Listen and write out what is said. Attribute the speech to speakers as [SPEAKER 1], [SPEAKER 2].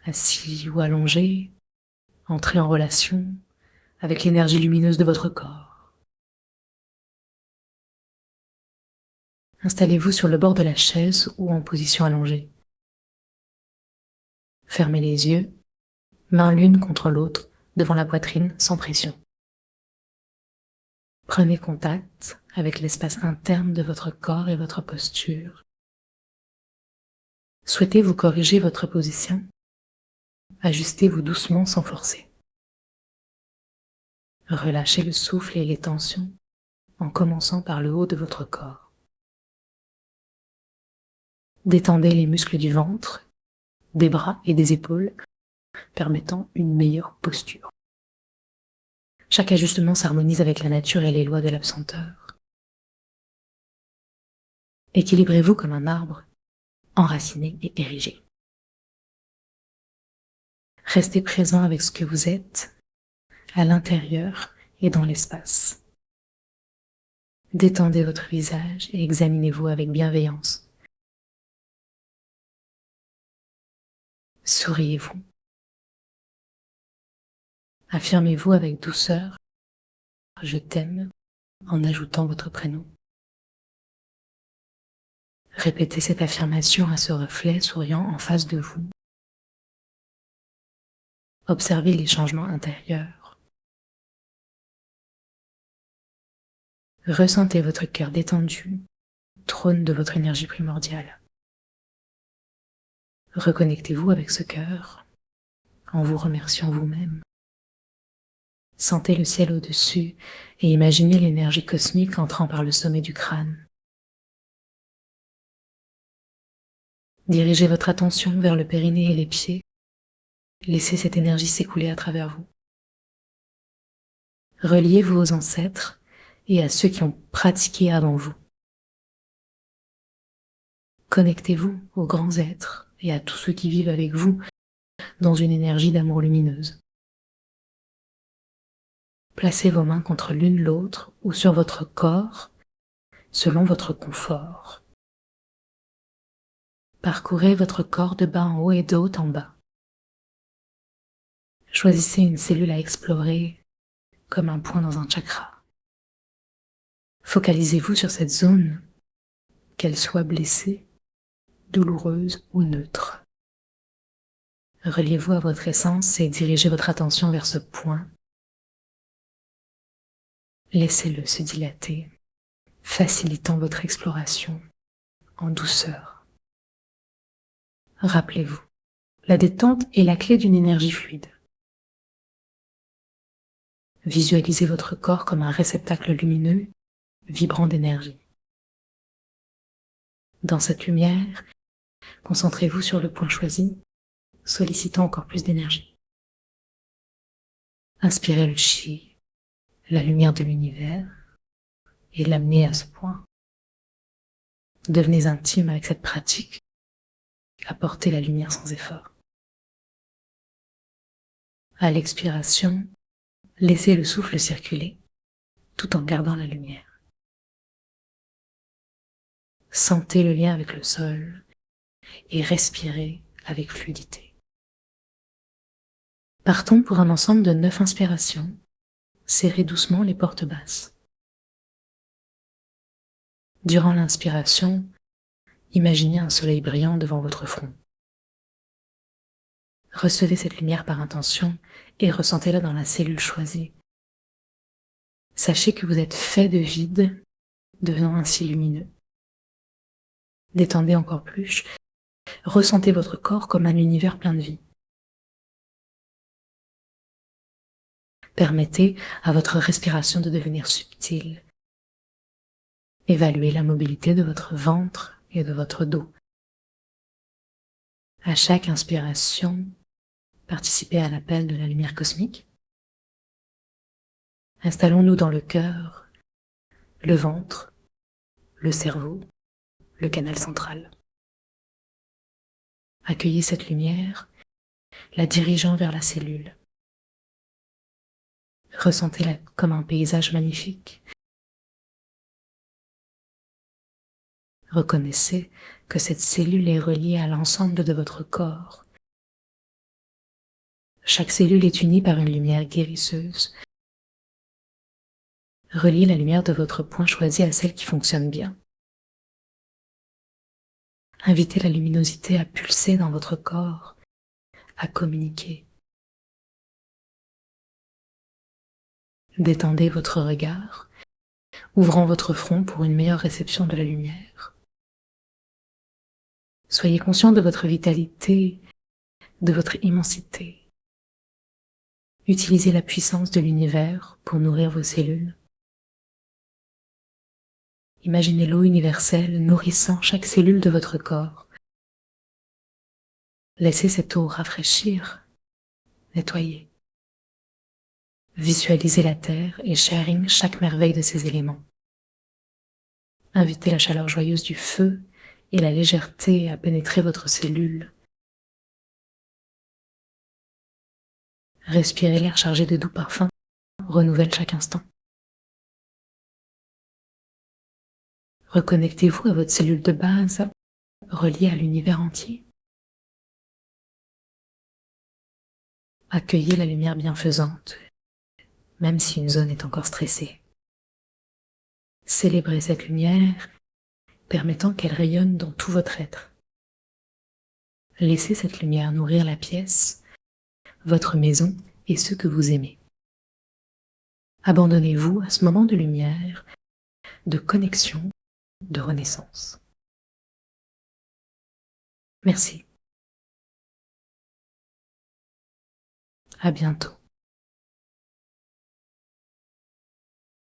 [SPEAKER 1] assis ou allongé, entrez en relation avec l'énergie lumineuse de votre corps. Installez-vous sur le bord de la chaise ou en position allongée. Fermez les yeux, mains l'une contre l'autre, devant la poitrine sans pression. Prenez contact avec l'espace interne de votre corps et votre posture. Souhaitez-vous corriger votre position? Ajustez-vous doucement sans forcer. Relâchez le souffle et les tensions en commençant par le haut de votre corps. Détendez les muscles du ventre, des bras et des épaules, permettant une meilleure posture. Chaque ajustement s'harmonise avec la nature et les lois de l'absenteur. Équilibrez-vous comme un arbre, enraciné et érigé. Restez présent avec ce que vous êtes, à l'intérieur et dans l'espace. Détendez votre visage et examinez-vous avec bienveillance. Souriez-vous. Affirmez-vous avec douceur « Je t'aime » en ajoutant votre prénom. Répétez cette affirmation à ce reflet souriant en face de vous. Observez les changements intérieurs. Ressentez votre cœur détendu, trône de votre énergie primordiale. Reconnectez-vous avec ce cœur en vous remerciant vous-même. Sentez le ciel au-dessus et imaginez l'énergie cosmique entrant par le sommet du crâne. Dirigez votre attention vers le périnée et les pieds. Laissez cette énergie s'écouler à travers vous. Reliez-vous aux ancêtres et à ceux qui ont pratiqué avant vous. Connectez-vous aux grands êtres et à tous ceux qui vivent avec vous dans une énergie d'amour lumineuse. Placez vos mains contre l'une l'autre ou sur votre corps, selon votre confort. Parcourez votre corps de bas en haut et de haut en bas. Choisissez une cellule à explorer comme un point dans un chakra. Focalisez-vous sur cette zone, qu'elle soit blessée, douloureuse ou neutre. Reliez-vous à votre essence et dirigez votre attention vers ce point. Laissez-le se dilater, facilitant votre exploration en douceur. Rappelez-vous, la détente est la clé d'une énergie fluide. Visualisez votre corps comme un réceptacle lumineux, vibrant d'énergie. Dans cette lumière, concentrez-vous sur le point choisi, sollicitant encore plus d'énergie. Inspirez le chi, la lumière de l'univers, et l'amenez à ce point. Devenez intime avec cette pratique, apportez la lumière sans effort. À l'expiration, laissez le souffle circuler, tout en gardant la lumière. Sentez le lien avec le sol et respirez avec fluidité. Partons pour un ensemble de 9 inspirations. Serrez doucement les portes basses. Durant l'inspiration, imaginez un soleil brillant devant votre front. Recevez cette lumière par intention et ressentez-la dans la cellule choisie. Sachez que vous êtes fait de vide, devenant ainsi lumineux. Détendez encore plus, ressentez votre corps comme un univers plein de vie. Permettez à votre respiration de devenir subtile. Évaluez la mobilité de votre ventre et de votre dos. À chaque inspiration, participez à l'appel de la lumière cosmique. Installons-nous dans le cœur, le ventre, le cerveau, le canal central. Accueillez cette lumière, la dirigeant vers la cellule. Ressentez-la comme un paysage magnifique. Reconnaissez que cette cellule est reliée à l'ensemble de votre corps Chaque cellule est unie par une lumière guérisseuse. Reliez la lumière de votre point choisi à celle qui fonctionne bien. Invitez la luminosité à pulser dans votre corps, à communiquer. Détendez votre regard, ouvrant votre front pour une meilleure réception de la lumière. Soyez conscient de votre vitalité, de votre immensité. Utilisez la puissance de l'univers pour nourrir vos cellules. Imaginez l'eau universelle nourrissant chaque cellule de votre corps. Laissez cette eau rafraîchir, nettoyer. Visualisez la terre et sharing chaque merveille de ses éléments. Invitez la chaleur joyeuse du feu et la légèreté à pénétrer votre cellule. Respirez l'air chargé de doux parfums, renouvelle chaque instant. Reconnectez-vous à votre cellule de base, reliée à l'univers entier. Accueillez la lumière bienfaisante, même si une zone est encore stressée. Célébrez cette lumière, permettant qu'elle rayonne dans tout votre être. Laissez cette lumière nourrir la pièce, votre maison et ceux que vous aimez. Abandonnez-vous à ce moment de lumière, de connexion, de renaissance. Merci. À bientôt.